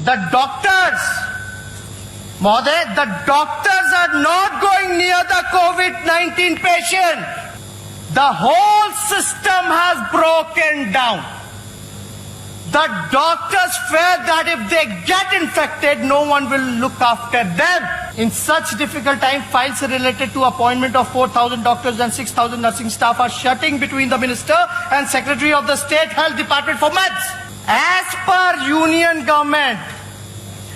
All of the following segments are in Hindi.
The doctors, Mahoday, the doctors are not going near the COVID-19 patient. The whole system has broken down. The doctors fear that if they get infected, no one will look after them. In such difficult time, files related to appointment of 4,000 doctors and 6,000 nursing staff are shutting between the Minister and Secretary of the State Health Department for months. As per Union government,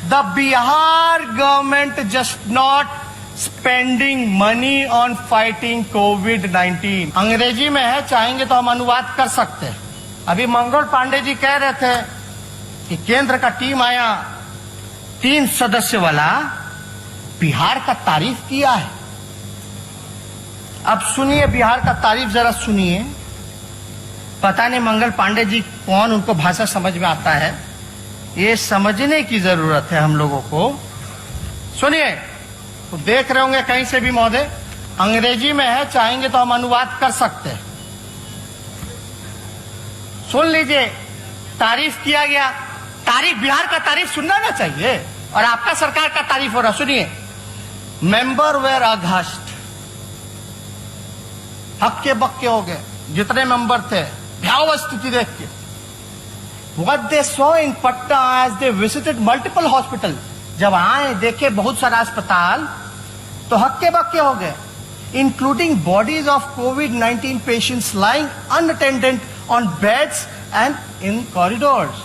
the Bihar government just not spending money on fighting COVID-19. अंग्रेजी में है, चाहेंगे तो हम अनुवाद कर सकते हैं. अभी मंगल पांडे जी कह रहे थे कि केंद्र का टीम आया 3 सदस्य वाला, बिहार का तारीफ किया है. अब सुनिए बिहार का तारीफ जरा सुनिए. पता नहीं मंगल पांडे जी कौन, उनको भाषा समझ में आता है, ये समझने की जरूरत है हम लोगों को. सुनिए, तो देख रहे होंगे कहीं से भी महोदय, अंग्रेजी में है, चाहेंगे तो हम अनुवाद कर सकते हैं. सुन लीजिए, तारीफ किया गया. तारीफ, बिहार का तारीफ सुनना ना चाहिए, और आपका सरकार का तारीफ हो रहा. सुनिए, मेंबर वेर अघस्ट, हक्के बक्के हो गए जितने मेंबर थे भयावह स्थिति देख के. What they saw in Patna as they visited multiple hospitals, जब आए देखे बहुत सारा अस्पताल तो हक्के बक्के हो गए. Including bodies of COVID-19 patients lying unattended on beds and in corridors.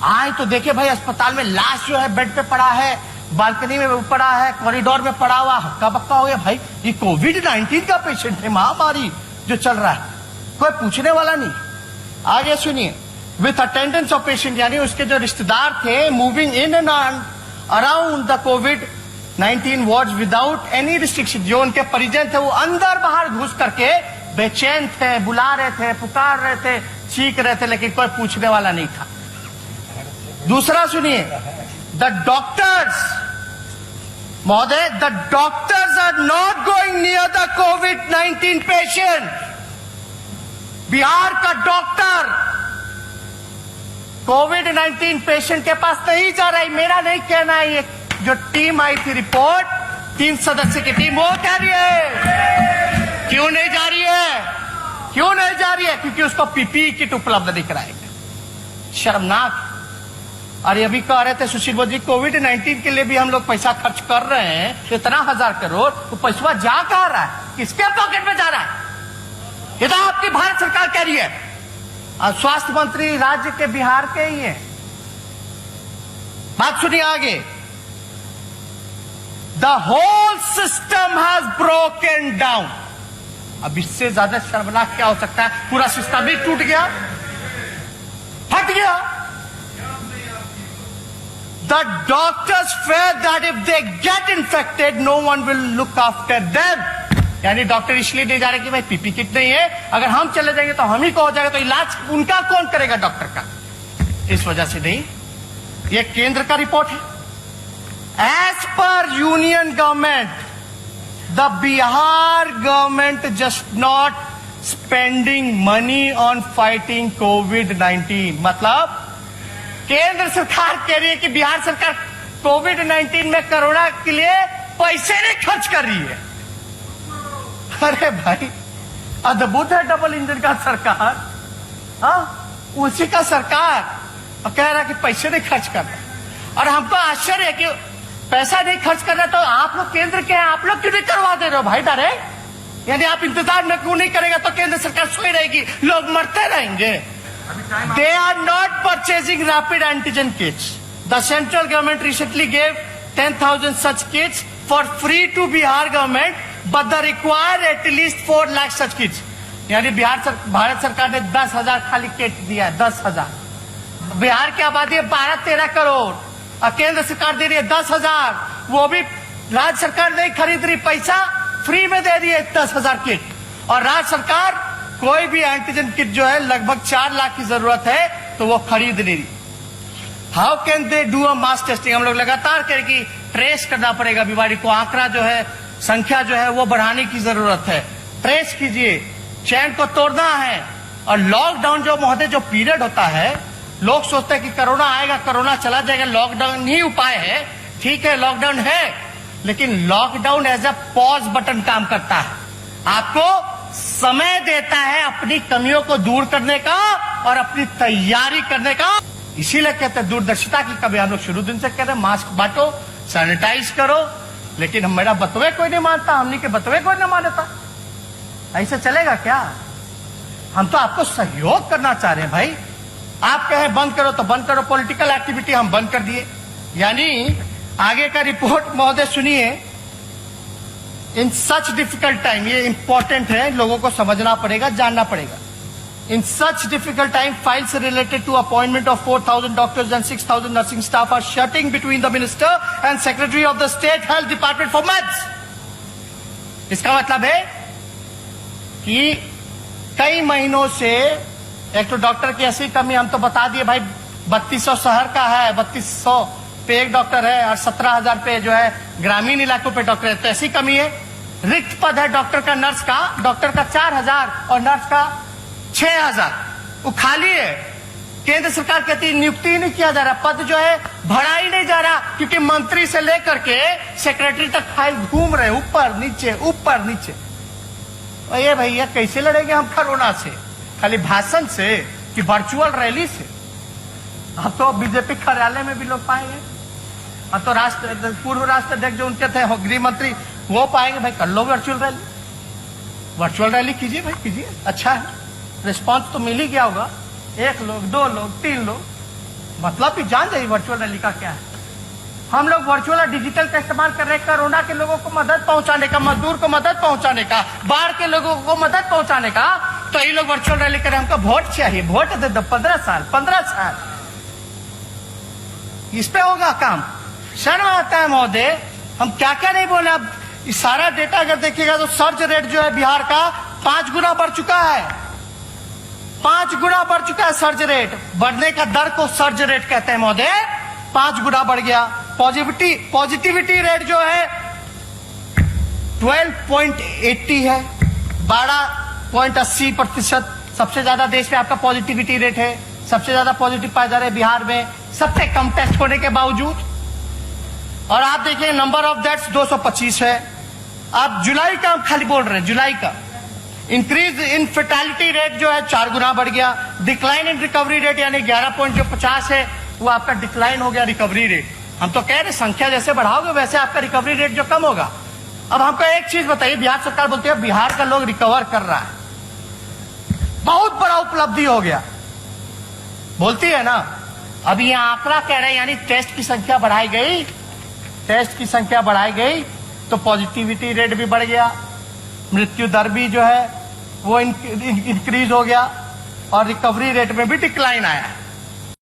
आए तो देखे भाई अस्पताल में लाश जो है बेड पे पड़ा है, बालकनी में पड़ा है, कॉरिडोर में पड़ा हुआ, हक्का बक्का हो गया. भाई ये COVID-19 का पेशेंट है, महामारी जो चल रहा है, कोई पूछने वाला नहीं. आगे सुनिए, विथ अटेंडेंस ऑफ पेशेंट, यानी उसके जो रिश्तेदार थे, moving in and around the COVID-19 wards without any restriction. जो उनके परिजन थे वो अंदर बाहर घुस करके बेचैन थे, बुला रहे थे, पुकार रहे थे, चीख रहे थे, लेकिन कोई पूछने वाला नहीं था. दूसरा सुनिए, द डॉक्टर्स, महोदय, the doctors are not going near the COVID-19 patient. Bihar का डॉक्टर COVID-19 पेशेंट के पास नहीं जा रहा है. मेरा नहीं कहना है, ये जो टीम आई थी रिपोर्ट, 3 सदस्य की टीम, वो कह रही है. क्यों नहीं जा रही है? क्यों नहीं जा रही है? क्योंकि उसको पीपीई किट उपलब्ध नहीं कराएंगे. शर्मनाक. और ये भी कह रहे थे सुशील मोदी, COVID-19 के लिए भी हम लोग पैसा खर्च कर रहे हैं, इतना 1000 करोड़, तो पैसा जा कहां रहा है? किसके पॉकेट में जा रहा है? ये तो आपकी भारत सरकार कह रही है. और स्वास्थ्य मंत्री राज्य के बिहार के ही है. बात सुनिए आगे. The whole system has broken down. अब इससे ज्यादा शर्मनाक क्या हो सकता है? पूरा सिस्टम ही टूट गया, फट गया. The doctors fear that if they get infected, no one will look after them. यानी डॉक्टर इसलिए नहीं जा रहे कि भाई पीपी किट नहीं है, अगर हम चले जाएंगे तो हम ही को हो जाएगा, तो इलाज उनका कौन करेगा, डॉक्टर का. इस वजह से नहीं. यह केंद्र का रिपोर्ट है. As per union government, the Bihar government just not spending money on fighting COVID-19. मतलब केंद्र सरकार कह रही है कि बिहार सरकार COVID-19 में कोरोना के लिए पैसे नहीं खर्च कर रही है. अरे भाई, अद्भुत है डबल इंजन का सरकार. उसी का सरकार कह रहा है कि पैसे नहीं खर्च कर रहा. और हमको आश्चर्य है कि पैसा नहीं खर्च कर रहा, तो आप लोग केंद्र के हैं, आप लोग क्यों नहीं करवा दे रहे हो भाई डायरेक्ट? यानी आप इंतजार में क्यों नहीं करेगा तो केंद्र सरकार सोई रहेगी, लोग मरते रहेंगे. They are not purchasing rapid antigen kits. The central government recently gave 10,000 such kits for free to Bihar government, but they require at least 4 lakh such kits. यानी भारत सरकार ने 10,000 खाली किट दिया है. 10,000. बिहार की आबादी 12-13 करोड़ और केंद्र सरकार दे रही है 10,000. वो भी राज्य सरकार नहीं खरीद रही, पैसा फ्री में दे रही है 10,000 किट. और राज्य सरकार कोई भी एंटीजन किट जो है लगभग 4 लाख की जरूरत है तो वो खरीद नहीं रही. How can they do a mass testing? हम लोग लगातार कह रहे कि ट्रेस करना पड़ेगा बीमारी को, आंकड़ा जो है, संख्या जो है वो बढ़ाने की जरूरत है. ट्रेस कीजिए, चैन को तोड़ना है. और लॉकडाउन जो महोदय जो पीरियड होता है लोग सोचते हैं कि कोरोना आएगा, कोरोना चला जाएगा, लॉकडाउन ही उपाय है। ठीक है, लॉकडाउन है, लेकिन lockdown as a pause button काम करता है, आपको समय देता है अपनी कमियों को दूर करने का और अपनी तैयारी करने का। इसीलिए कहते हैं दूरदर्शिता की कभी हम लोग शुरू दिन से कह रहे हैं मास्क बांटो, सैनिटाइज करो, लेकिन हम मेरा बतवे कोई नहीं मानता, हमने के बतवे कोई नहीं मानता। ऐसे चलेगा क्या? हम तो आपको सहयोग करना चाह रहे हैं भाई। आप कहें बंद करो तो बंद करो, पॉलिटिकल एक्टिविटी हम बंद कर दिए। यानी आगे का रिपोर्ट महोदय सुनिए। इन सच डिफिकल्ट टाइम, ये इंपॉर्टेंट है, लोगों को समझना पड़ेगा, जानना पड़ेगा। In such difficult time, files related to appointment of 4,000 doctors and 6,000 nursing staff are shuttling between the minister and secretary of the state health department for months. इसका मतलब है कि कई महीनों से एक तो डॉक्टर की ऐसी कमी, हम तो बता दिए भाई 3200 शहर का है, 3200 पे एक डॉक्टर है और 17,000 पे जो है ग्रामीण इलाकों पे डॉक्टर है, तो ऐसी कमी है। रिक्त पद है डॉक्टर का, नर्स का, डॉक्टर का 4,000 और नर्स का 6,000, वो खाली है। केंद्र सरकार कहती है नियुक्ति ही नहीं किया जा रहा, पद जो है भरा ही नहीं जा रहा, क्योंकि मंत्री से लेकर के सेक्रेटरी तक फाइल घूम रहे, ऊपर नीचे। और ये भैया कैसे लड़ेंगे हम कोरोना से? खाली भाषण से कि वर्चुअल रैली से? अब तो बीजेपी कार्यालय में भी लोग पाएंगे, अब तो पूर्व राष्ट्राध्यक्ष जो उनके थे गृह मंत्री वो पाएंगे। भाई कर लो वर्चुअल रैली कीजिए भाई, कीजिए, अच्छा है, रिस्पांस तो मिल ही गया होगा। 1 लोग 2 लोग 3 लोग, मतलब भी जान जाइए वर्चुअल रैली का क्या है। हम लोग वर्चुअल और डिजिटल का इस्तेमाल कर रहे हैं कोरोना के लोगों को मदद पहुंचाने का, मजदूर को मदद पहुंचाने का, बाढ़ के लोगों को मदद पहुंचाने का। तो ये लोग वर्चुअल रैली करें, हमको वोट चाहिए, वोट दे दो 15 साल इस पे होगा काम। शर्म आता है महोदय, हम क्या क्या नहीं बोले। अब सारा डेटा अगर देखिएगा तो सर्च रेट जो है बिहार का 5 गुना बढ़ चुका है, 5 गुना बढ़ चुका है सर्च रेट। बढ़ने का दर को सर्च रेट कहते हैं महोदय, 5 गुना बढ़ गया। पॉजिटिविटी रेट जो है 12.80 है, 12.80%। सबसे ज्यादा देश में आपका पॉजिटिविटी रेट है, सबसे ज्यादा पॉजिटिव पाए जा रहे हैं बिहार में, सबसे कम टेस्ट होने के बावजूद। और आप देखिए नंबर ऑफ डेथ्स 225 है। आप जुलाई का हम खाली बोल रहे हैं, जुलाई का इंक्रीज इन फेटालिटी रेट जो है 4 गुना बढ़ गया। डिक्लाइन इन रिकवरी रेट यानी 11.50 है, वो आपका डिक्लाइन हो गया रिकवरी रेट। हम तो कह रहे संख्या जैसे बढ़ाओगे वैसे आपका रिकवरी रेट जो कम होगा। अब हमको एक चीज बताइए, बिहार सरकार बोलती है बिहार का लोग रिकवर कर रहा है, बहुत बड़ा उपलब्धि हो गया, बोलती है ना। अब ये आंकड़ा कह रहे हैं यानी टेस्ट की संख्या बढ़ाई गई, तो पॉजिटिविटी रेट भी बढ़ गया, मृत्यु दर भी जो है वो इंक्रीज हो गया और रिकवरी रेट में भी डिक्लाइन आया।